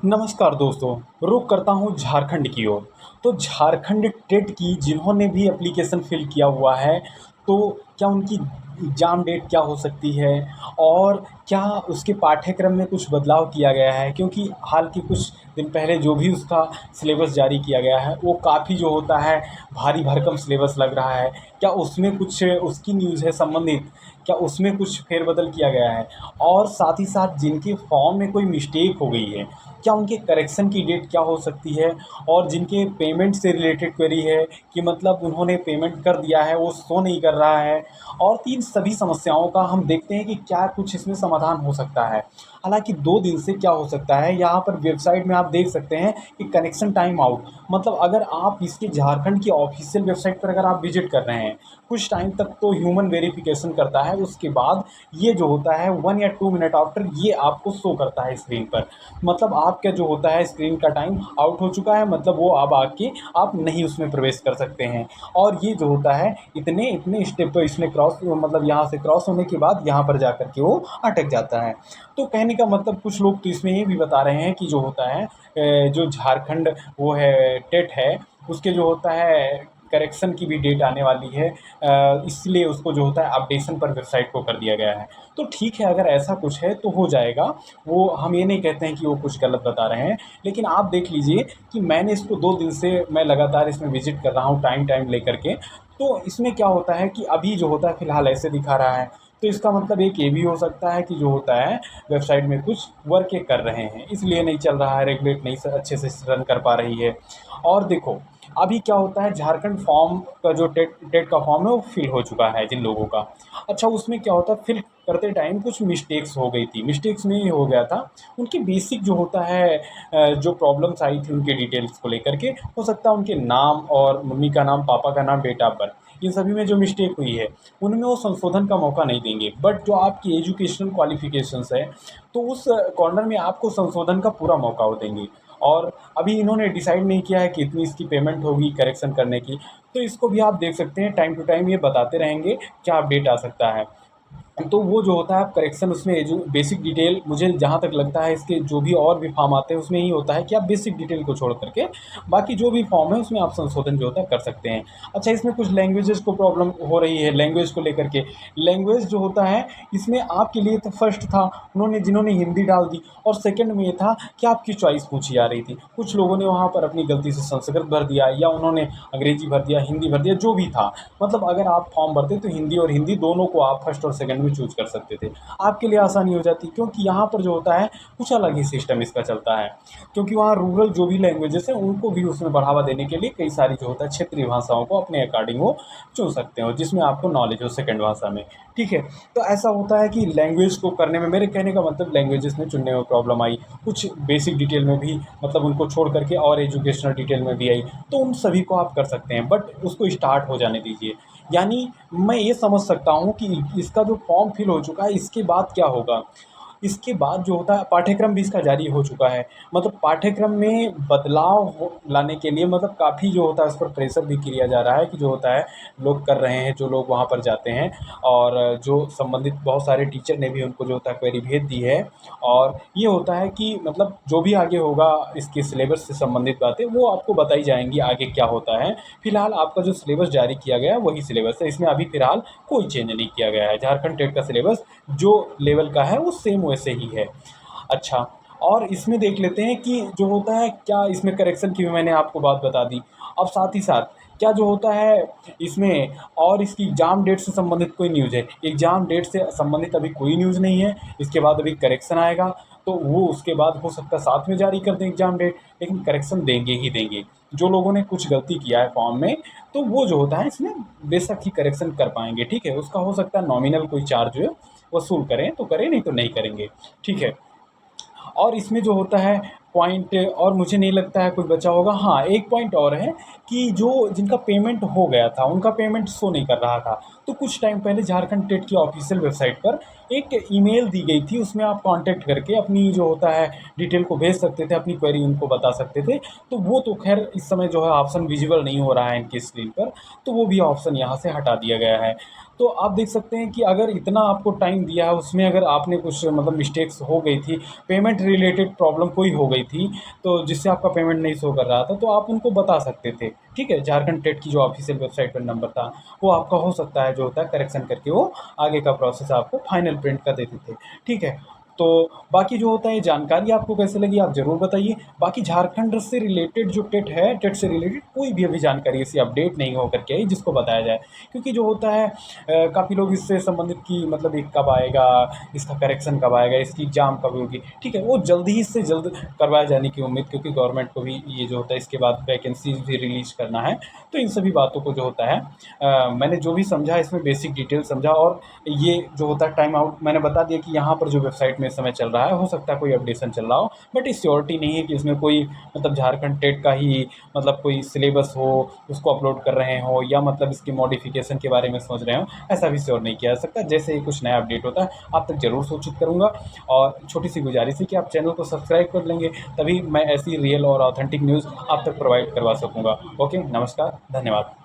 नमस्कार दोस्तों, रुख करता हूँ झारखंड की ओर। तो झारखंड टेट की जिन्होंने भी एप्लीकेशन फ़िल किया हुआ है, तो क्या उनकी एग्ज़ाम डेट क्या हो सकती है? और क्या उसके पाठ्यक्रम में कुछ बदलाव किया गया है? क्योंकि हाल के कुछ दिन पहले जो भी उसका सिलेबस जारी किया गया है, वो काफ़ी जो होता है भारी भरकम सिलेबस लग रहा है। क्या उसमें कुछ उसकी न्यूज़ है संबंधित? क्या उसमें कुछ फेरबदल किया गया है? और साथ ही साथ जिनके फॉर्म में कोई मिस्टेक हो गई है, क्या उनके करेक्शन की डेट क्या हो सकती है? और जिनके पेमेंट से रिलेटेड क्वेरी है कि मतलब उन्होंने पेमेंट कर दिया है, वो शो नहीं कर रहा है, और इन सभी समस्याओं का हम देखते हैं कि क्या कुछ इसमें समाधान हो सकता है। हालाँकि 2 दिन से क्या हो सकता है, यहाँ पर वेबसाइट में आप देख सकते हैं कि कनेक्शन टाइम आउट, मतलब अगर आप इसके झारखंड की ऑफ़िशियल वेबसाइट पर अगर आप विज़िट कर रहे हैं, कुछ टाइम तक तो ह्यूमन वेरिफ़िकेशन करता है, उसके बाद ये जो होता है 1 या 2 मिनट आफ्टर ये आपको शो करता है स्क्रीन पर। मतलब आपका जो होता है स्क्रीन का टाइम आउट हो चुका है, मतलब वो अब आके आप नहीं उसमें प्रवेश कर सकते हैं। और ये जो होता है इतने इतने स्टेप तो इसमें क्रॉस, मतलब यहाँ से क्रॉस होने के बाद यहाँ पर जा कर के वो अटक जाता है। तो कहने का मतलब कुछ लोग तो इसमें ये भी बता रहे हैं कि जो होता है जो झारखंड वो है टेट है, उसके जो होता है करेक्शन की भी डेट आने वाली है, इसलिए उसको जो होता है अपडेशन पर वेबसाइट को कर दिया गया है। तो ठीक है, अगर ऐसा कुछ है तो हो जाएगा। वो हम ये नहीं कहते हैं कि वो कुछ गलत बता रहे हैं, लेकिन आप देख लीजिए कि मैंने इसको 2 दिन से मैं लगातार इसमें विज़िट कर रहा हूँ टाइम लेकर के। तो इसमें क्या होता है कि अभी जो होता है फ़िलहाल ऐसे दिखा रहा है। तो इसका मतलब एक ये भी हो सकता है कि जो होता है वेबसाइट में कुछ वर्क ये कर रहे हैं, इसलिए नहीं चल रहा है, रेगुलेट नहीं स अच्छे से रन कर पा रही है। और देखो, अभी क्या होता है झारखंड फॉर्म का जो टेट टेट का फॉर्म है वो फिल हो चुका है जिन लोगों का। अच्छा, उसमें क्या होता है फिल करते टाइम कुछ मिस्टेक्स हो गई थी। मिस्टेक्स में ये हो गया था, उनकी बेसिक जो होता है जो प्रॉब्लम्स आई थी उनके डिटेल्स को लेकर के, हो सकता है उनके नाम और मम्मी का नाम, पापा का नाम, डेट ऑफ बर्थ, इन सभी में जो मिस्टेक हुई है, उनमें वो संशोधन का मौका नहीं देंगे। बट जो आपकी एजुकेशनल क्वालिफ़िकेशंस है, तो उस कॉर्नर में आपको संशोधन का पूरा मौका वो देंगे। और अभी इन्होंने डिसाइड नहीं किया है कि इतनी इसकी पेमेंट होगी करेक्शन करने की, तो इसको भी आप देख सकते हैं टाइम टू टाइम ये बताते रहेंगे क्या अपडेट आ सकता है। तो वो जो होता है करेक्शन उसमें जो बेसिक डिटेल, मुझे जहाँ तक लगता है इसके जो भी और भी फॉर्म आते हैं उसमें यही होता है कि आप बेसिक डिटेल को छोड़ करके बाकी जो भी फॉर्म है उसमें आप संशोधन जो होता है कर सकते हैं। अच्छा, इसमें कुछ लैंग्वेजेस को प्रॉब्लम हो रही है, लैंग्वेज को लेकर के। लैंग्वेज जो होता है इसमें आपके लिए तो फर्स्ट था, उन्होंने जिन्होंने हिंदी डाल दी, और सेकंड में ये था कि आपकी चॉइस पूछी जा रही थी। कुछ लोगों ने वहाँ पर अपनी गलती से संस्कृत भर दिया, या उन्होंने अंग्रेजी भर दिया, हिंदी भर दिया, जो भी था। मतलब अगर आप फॉर्म भरते तो हिंदी और हिंदी दोनों को आप फर्स्ट और सेकंड में चूज़ कर सकते थे। आपके लिए आसानी हो जाती, क्योंकि यहाँ पर जो होता है कुछ अलग ही सिस्टम इसका चलता है। क्योंकि वहाँ रूरल जो भी लैंग्वेजेस हैं उनको भी उसमें बढ़ावा देने के लिए कई सारी जो होता है क्षेत्रीय भाषाओं को अपने अकॉर्डिंग वो चुन सकते हो, जिसमें आपको नॉलेज हो सेकंड भाषा में। ठीक है? तो ऐसा होता है कि लैंग्वेज को करने में, मेरे कहने का मतलब लैंग्वेजेस में चुनने में प्रॉब्लम आई। कुछ बेसिक डिटेल में भी, मतलब उनको छोड़ करके और एजुकेशनल डिटेल में भी आई। तो उन सभी को आप कर सकते हैं, बट उसको स्टार्ट हो जाने दीजिए। यानी मैं ये समझ सकता हूँ कि इसका जो फॉर्म फिल हो चुका है, इसके बाद क्या होगा? इसके बाद जो होता है पाठ्यक्रम भी इसका जारी हो चुका है। मतलब पाठ्यक्रम में बदलाव हो लाने के लिए, मतलब काफ़ी जो होता है उस पर प्रेशर भी किया जा रहा है कि जो होता है लोग कर रहे हैं, जो लोग वहाँ पर जाते हैं, और जो संबंधित बहुत सारे टीचर ने भी उनको जो होता है क्वेरी भेज दी है। और ये होता है कि मतलब जो भी आगे होगा इसके सिलेबस से संबंधित बातें वो आपको बताई जाएँगी आगे क्या होता है। फिलहाल आपका जो सिलेबस जारी किया गया है वही सिलेबस है, इसमें अभी फ़िलहाल कोई चेंज नहीं किया गया है। झारखंड टेट का सिलेबस जो लेवल का है वो सेम वैसे ही है। अच्छा, और इसमें देख लेते हैं कि जो होता है क्या इसमें करेक्शन की भी मैंने आपको बात बता दी। अब साथ ही साथ क्या जो होता है इसमें, और इसकी एग्ज़ाम डेट से संबंधित कोई न्यूज़ है? एग्ज़ाम डेट से संबंधित अभी कोई न्यूज़ नहीं है। इसके बाद अभी करेक्शन आएगा, तो वो उसके बाद हो सकता है साथ में जारी कर दें एग्ज़ाम डेट, लेकिन करेक्शन देंगे ही देंगे। जो लोगों ने कुछ गलती किया है फॉर्म में, तो वो जो होता है इसमें बेशक ही करेक्शन कर पाएँगे, ठीक है? उसका हो सकता है नॉमिनल कोई चार्ज वसूल करें तो करें, नहीं तो नहीं करेंगे, ठीक है? और इसमें जो होता है पॉइंट, और मुझे नहीं लगता है कुछ बचा होगा। हाँ, एक पॉइंट और है कि जो जिनका पेमेंट हो गया था, उनका पेमेंट शो नहीं कर रहा था। तो कुछ टाइम पहले झारखंड टेट की ऑफिशियल वेबसाइट पर एक ईमेल दी गई थी, उसमें आप कांटेक्ट करके अपनी जो होता है डिटेल को भेज सकते थे, अपनी क्वेरी उनको बता सकते थे। तो वो तो खैर इस समय जो है ऑप्शन विजिबल नहीं हो रहा है इनकी स्क्रीन पर, तो वो भी ऑप्शन यहाँ से हटा दिया गया है। तो आप देख सकते हैं कि अगर इतना आपको टाइम दिया है, उसमें अगर आपने कुछ मतलब मिस्टेक्स हो गई थी, पेमेंट रिलेटेड प्रॉब्लम कोई हो गई थी, तो जिससे आपका पेमेंट नहीं शो कर रहा था, तो आप उनको बता सकते थे। ठीक है, झारखंड टेट की जो ऑफिशियल वेबसाइट पर नंबर था, वो आपका हो सकता है जो होता है करेक्शन करके वो आगे का प्रोसेस आपको फाइनल प्रिंट कर देते थे। ठीक है, तो बाकी जो होता है ये जानकारी आपको कैसे लगी आप ज़रूर बताइए। बाकी झारखंड से रिलेटेड जो टेट है, टेट से रिलेटेड कोई भी अभी जानकारी ऐसी अपडेट नहीं हो करके आई जिसको बताया जाए, क्योंकि जो होता है काफ़ी लोग इससे संबंधित कि मतलब ये कब आएगा, इसका करेक्शन कब आएगा, इसकी एग्ज़ाम कब होगी। ठीक है, वो जल्द ही से जल्द करवाए जाने की उम्मीद, क्योंकि गवर्नमेंट को भी ये जो होता है इसके बाद वैकेंसीज भी रिलीज़ करना है। तो इन सभी बातों को जो होता है मैंने जो भी समझा इसमें बेसिक डिटेल समझा, और ये जो होता है टाइम आउट मैंने बता दिया कि यहाँ पर जो वेबसाइट में इस समय चल रहा है, हो सकता है कोई अपडेशन चल रहा हो, बट इस श्योरिटी नहीं है कि इसमें कोई मतलब झारखंड टेट का ही मतलब कोई सिलेबस हो, उसको अपलोड कर रहे हो, या मतलब इसकी मॉडिफिकेशन के बारे में सोच रहे हो, ऐसा भी श्योर नहीं किया जा सकता। जैसे ही कुछ नया अपडेट होता है आप तक ज़रूर सूचित करूँगा, और छोटी सी गुजारिश है कि आप चैनल को सब्सक्राइब कर लेंगे, तभी मैं ऐसी रियल और ऑथेंटिक न्यूज़ आप तक प्रोवाइड करवा सकूँगा। ओके, नमस्कार, धन्यवाद।